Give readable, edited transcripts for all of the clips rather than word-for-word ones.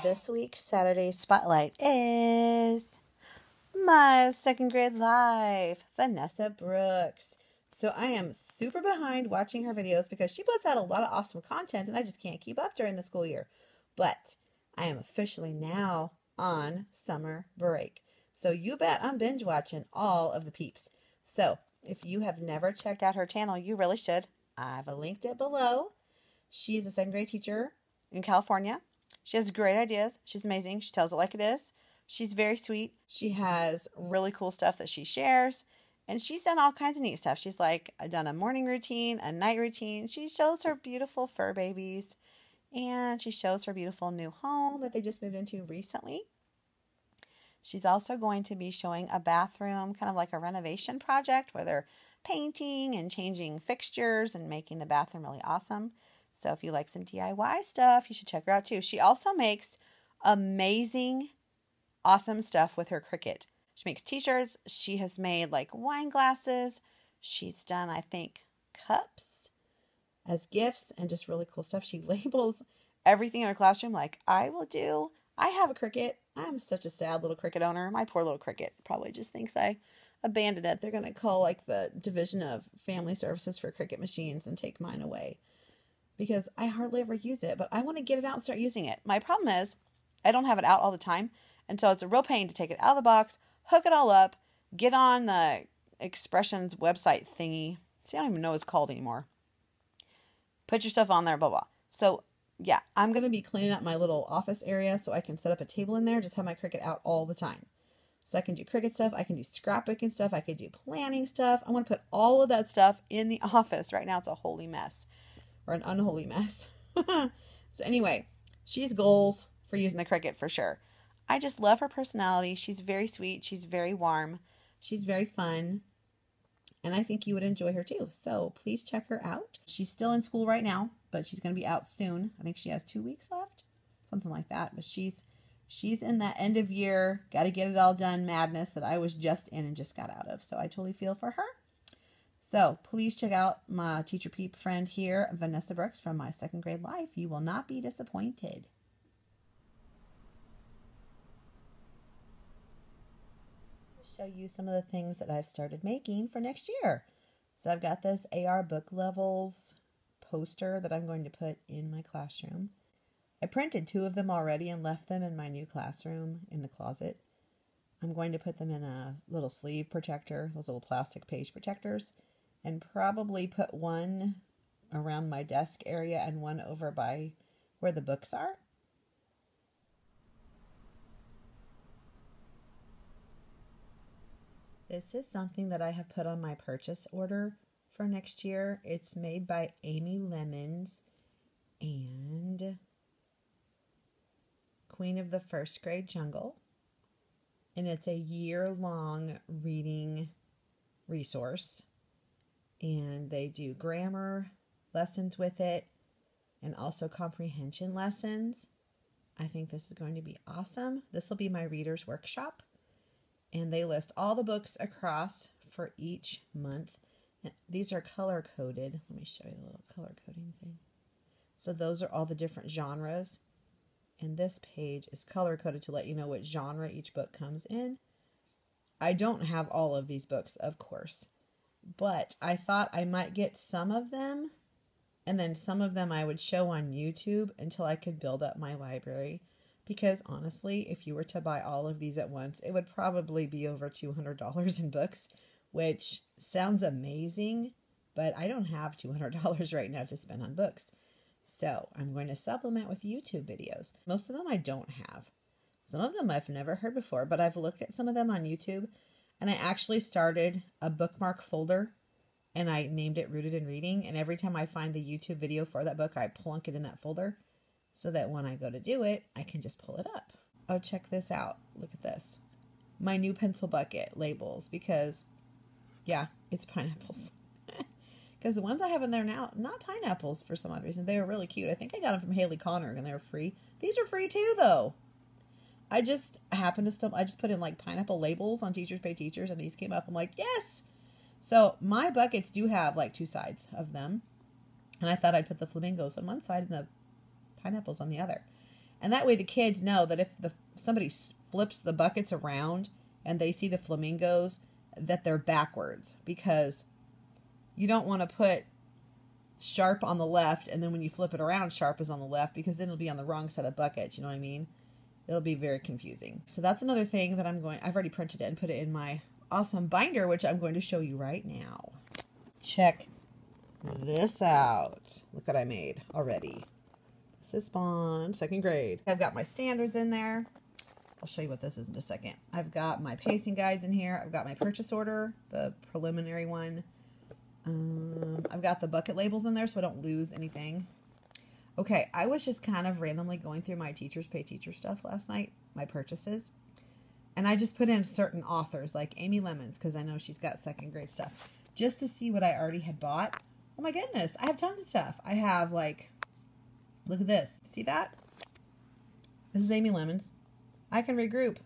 This week's Saturday Spotlight is my second grade life, Vanessa Brooks. So I am super behind watching her videos because she puts out a lot of awesome content and I just can't keep up during the school year. But I am officially now on summer break. So you bet I'm binge watching all of the peeps. So if you have never checked out her channel, you really should. I've linked it below. She's a second grade teacher in California. She has great ideas. She's amazing. She tells it like it is. She's very sweet. She has really cool stuff that she shares. And she's done all kinds of neat stuff. She's like done a morning routine, a night routine. She shows her beautiful fur babies. And she shows her beautiful new home that they just moved into recently. She's also going to be showing a bathroom, kind of like a renovation project where they're painting and changing fixtures and making the bathroom really awesome. So if you like some DIY stuff, you should check her out too. She also makes amazing, awesome stuff with her Cricut. She makes t-shirts. She has made like wine glasses. She's done, I think, cups as gifts and just really cool stuff. She labels everything in her classroom like I will do. I have a Cricut. I'm such a sad little Cricut owner. My poor little Cricut probably just thinks I abandoned it. They're going to call like the Division of Family Services for Cricut machines and take mine away, because I hardly ever use it, but I want to get it out and start using it. My problem is I don't have it out all the time, and so it's a real pain to take it out of the box, hook it all up, get on the Expressions website thingy. See, I don't even know what it's called anymore. Put your stuff on there, blah, blah. So, yeah, I'm going to be cleaning up my little office area so I can set up a table in there, just have my Cricut out all the time. So I can do Cricut stuff, I can do scrapbooking stuff, I could do planning stuff. I want to put all of that stuff in the office. Right now it's a holy mess. Or an unholy mess. So anyway, she's goals for using the Cricut for sure. I just love her personality. She's very sweet. She's very warm. She's very fun. And I think you would enjoy her too. So please check her out. She's still in school right now, but she's going to be out soon. I think she has 2 weeks left. Something like that. But she's in that end of year, got to get it all done madness that I was just in and just got out of. So I totally feel for her. So please check out my teacher peep friend here, Vanessa Brooks from My Second Grade Life. You will not be disappointed. I'll show you some of the things that I've started making for next year. So I've got this AR book levels poster that I'm going to put in my classroom. I printed 2 of them already and left them in my new classroom in the closet. I'm going to put them in a little sleeve protector, those little plastic page protectors. And probably put one around my desk area and one over by where the books are. This is something that I have put on my purchase order for next year. It's made by Amy Lemons and Queen of the First Grade Jungle. And it's a year-long reading resource. And they do grammar lessons with it and also comprehension lessons. I think this is going to be awesome. This will be my reader's workshop. And they list all the books across for each month. And these are color coded. Let me show you the little color coding thing. So those are all the different genres. And this page is color coded to let you know what genre each book comes in. I don't have all of these books, of course. But I thought I might get some of them, and then some of them I would show on YouTube until I could build up my library. Because honestly, if you were to buy all of these at once, it would probably be over $200 in books, which sounds amazing, but I don't have $200 right now to spend on books. So I'm going to supplement with YouTube videos. Most of them I don't have. Some of them I've never heard before, but I've looked at some of them on YouTube. And I actually started a bookmark folder and I named it Rooted in Reading. And every time I find the YouTube video for that book, I plunk it in that folder so that when I go to do it, I can just pull it up. Oh, check this out. Look at this. My new pencil bucket labels because, yeah, it's pineapples. Because the ones I have in there now, not pineapples for some odd reason. They were really cute. I think I got them from Haley Connor and they were free. These are free too, though. I just happened to I just put in like pineapple labels on Teachers Pay Teachers and these came up. I'm like, yes. So my buckets do have like 2 sides of them. And I thought I'd put the flamingos on one side and the pineapples on the other. And that way the kids know that if somebody flips the buckets around and they see the flamingos, that they're backwards, because you don't want to put sharp on the left and then when you flip it around, sharp is on the left, because then it'll be on the wrong set of buckets. You know what I mean? It'll be very confusing. So that's another thing that I've already printed it and put it in my awesome binder, which I'm going to show you right now. Check this out. Look what I made already. This is Bond, 2nd grade. I've got my standards in there. I'll show you what this is in just a second. I've got my pacing guides in here. I've got my purchase order, the preliminary one. I've got the bucket labels in there so I don't lose anything. Okay, I was just kind of randomly going through my Teachers Pay Teacher stuff last night, my purchases. And I just put in certain authors, like Amy Lemons, because I know she's got 2nd grade stuff, just to see what I already had bought. Oh my goodness, I have tons of stuff. I have, like, look at this. See that? This is Amy Lemons. I can regroup.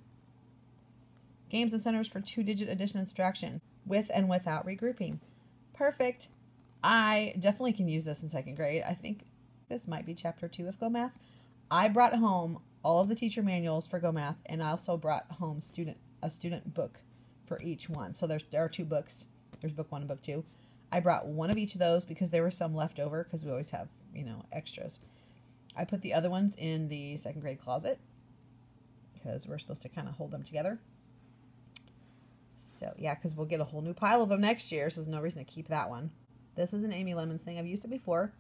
Games and centers for 2-digit addition and subtraction, with and without regrouping. Perfect. I definitely can use this in 2nd grade. I think this might be chapter 2 of Go Math. I brought home all of the teacher manuals for Go Math, and I also brought home a student book for each one. So there are 2 books. There's book 1 and book 2. I brought one of each of those because there were some left over, because we always have, you know, extras. I put the other ones in the 2nd grade closet because we're supposed to kind of hold them together. So yeah, because we'll get a whole new pile of them next year, so there's no reason to keep that one. This is an Amy Lemons thing. I've used it before.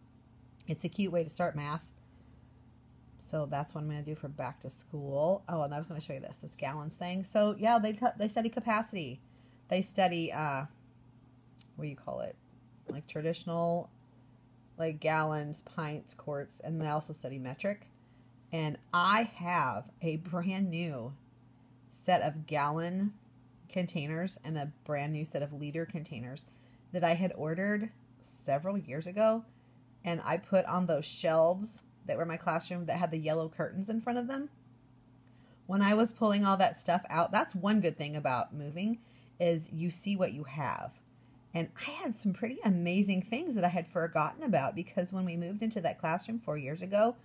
It's a cute way to start math. So that's what I'm going to do for back to school. Oh, and I was going to show you this gallons thing. So yeah, they study capacity. They study, what do you call it? Like traditional, like gallons, pints, quarts, and they also study metric. And I have a brand new set of gallon containers and a brand new set of liter containers that I had ordered several years ago, and I put on those shelves that were in my classroom that had the yellow curtains in front of them. When I was pulling all that stuff out, that's one good thing about moving, is you see what you have. And I had some pretty amazing things that I had forgotten about, because when we moved into that classroom 4 years ago,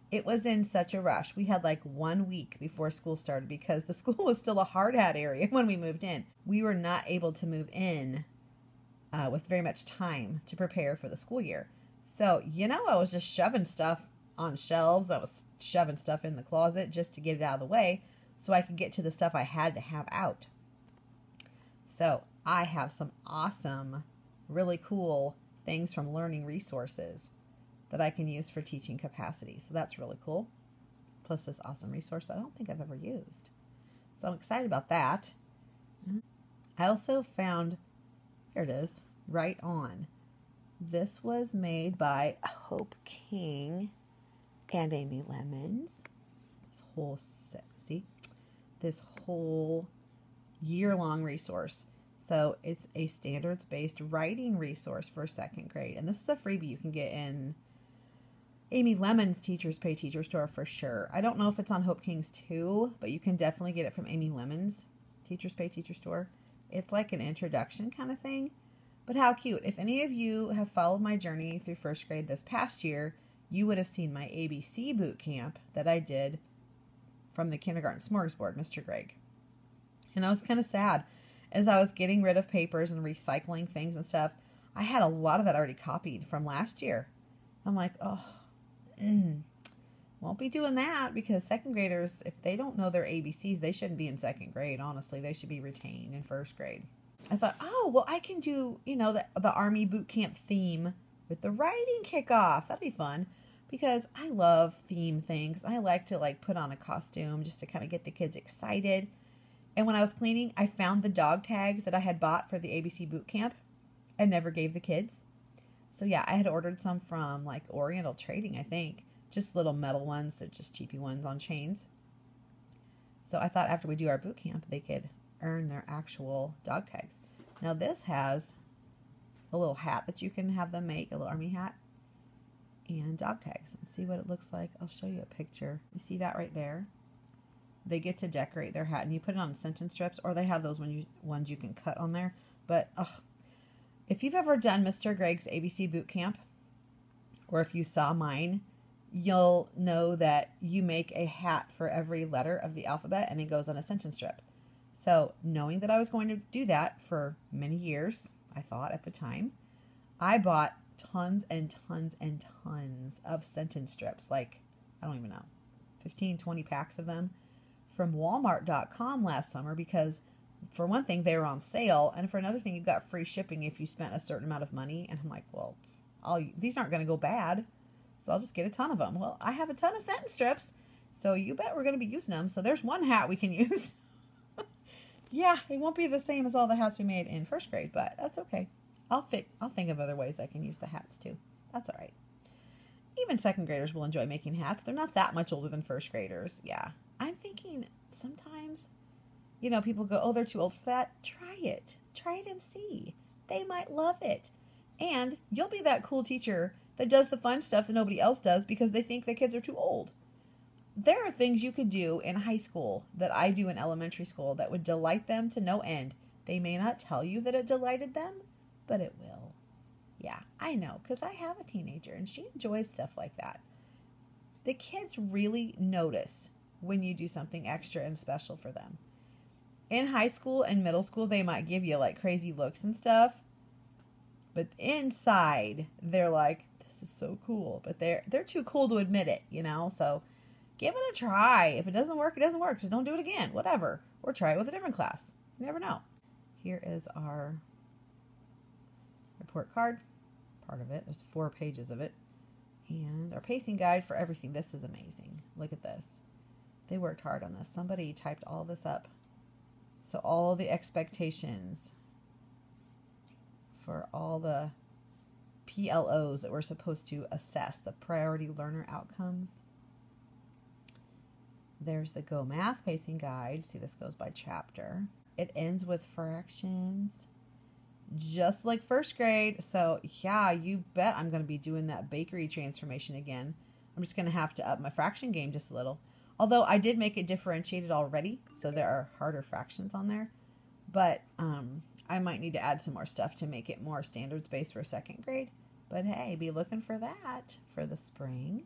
it was in such a rush. We had like 1 week before school started, because the school was still a hard hat area when we moved in. We were not able to move in with very much time to prepare for the school year. So, you know, I was just shoving stuff on shelves. I was shoving stuff in the closet just to get it out of the way so I could get to the stuff I had to have out. So I have some awesome, really cool things from Learning Resources that I can use for teaching capacity. So that's really cool. Plus this awesome resource that I don't think I've ever used. So I'm excited about that. I also found, here it is, Right On. This was made by Hope King and Amy Lemons. This whole set, see? This whole year-long resource. So it's a standards-based writing resource for 2nd grade. And this is a freebie you can get in Amy Lemons' Teachers Pay Teacher Store for sure. I don't know if it's on Hope King's too, but you can definitely get it from Amy Lemons' Teachers Pay Teacher Store. It's like an introduction kind of thing. But how cute. If any of you have followed my journey through 1st grade this past year, you would have seen my ABC boot camp that I did from the kindergarten smorgasbord, Mr. Greg. And I was kind of sad. As I was getting rid of papers and recycling things and stuff, I had a lot of that already copied from last year. I'm like, oh, won't be doing that, because 2nd graders, if they don't know their ABCs, they shouldn't be in 2nd grade. Honestly, they should be retained in 1st grade. I thought, oh, well, I can do, you know, the Army boot camp theme with the writing kickoff. That'd be fun, because I love theme things. I like to like put on a costume just to kind of get the kids excited. And when I was cleaning, I found the dog tags that I had bought for the ABC boot camp and never gave the kids. So yeah, I had ordered some from like Oriental Trading, I think. Just little metal ones. They're just cheapy ones on chains. So I thought after we do our boot camp, they could earn their actual dog tags. Now this has a little hat that you can have them make, a little army hat, and dog tags. And see what it looks like. I'll show you a picture. You see that right there? They get to decorate their hat, and you put it on sentence strips, or they have those ones you can cut on there. But if you've ever done Mr. Greg's ABC boot camp, or if you saw mine, you'll know that you make a hat for every letter of the alphabet and it goes on a sentence strip. So knowing that I was going to do that for many years, I thought at the time, I bought tons and tons and tons of sentence strips, like, I don't even know, 15, 20 packs of them from Walmart.com last summer because for one thing, they were on sale. And for another thing, you got free shipping if you spent a certain amount of money. And I'm like, well, these aren't going to go bad. So I'll just get a ton of them. Well, I have a ton of sentence strips. So you bet we're going to be using them. So there's one hat we can use. Yeah, it won't be the same as all the hats we made in first grade, but that's okay. I'll think of other ways I can use the hats too. That's all right. Even second graders will enjoy making hats. They're not that much older than first graders. Yeah. I'm thinking sometimes, you know, people go, oh, they're too old for that. Try it. Try it and see. They might love it. And you'll be that cool teacher that does the fun stuff that nobody else does because they think the kids are too old. There are things you could do in high school that I do in elementary school that would delight them to no end. They may not tell you that it delighted them, but it will. Yeah, I know, because I have a teenager and she enjoys stuff like that. The kids really notice when you do something extra and special for them. In high school and middle school, they might give you like crazy looks and stuff, but inside they're like, this is so cool, but they're too cool to admit it, you know? So give it a try. If it doesn't work, it doesn't work. Just don't do it again, whatever. Or try it with a different class. You never know. Here is our report card, part of it. There's 4 pages of it. And our pacing guide for everything. This is amazing. Look at this. They worked hard on this. Somebody typed all this up. So all the expectations for all the PLOs that we're supposed to assess, the priority learner outcomes. There's the Go Math pacing guide. See, this goes by chapter. It ends with fractions, just like first grade. So yeah, you bet I'm going to be doing that bakery transformation again. I'm just going to have to up my fraction game just a little. Although I did make it differentiated already, so there are harder fractions on there. But I might need to add some more stuff to make it more standards-based for second grade. But hey, be looking for that for the spring.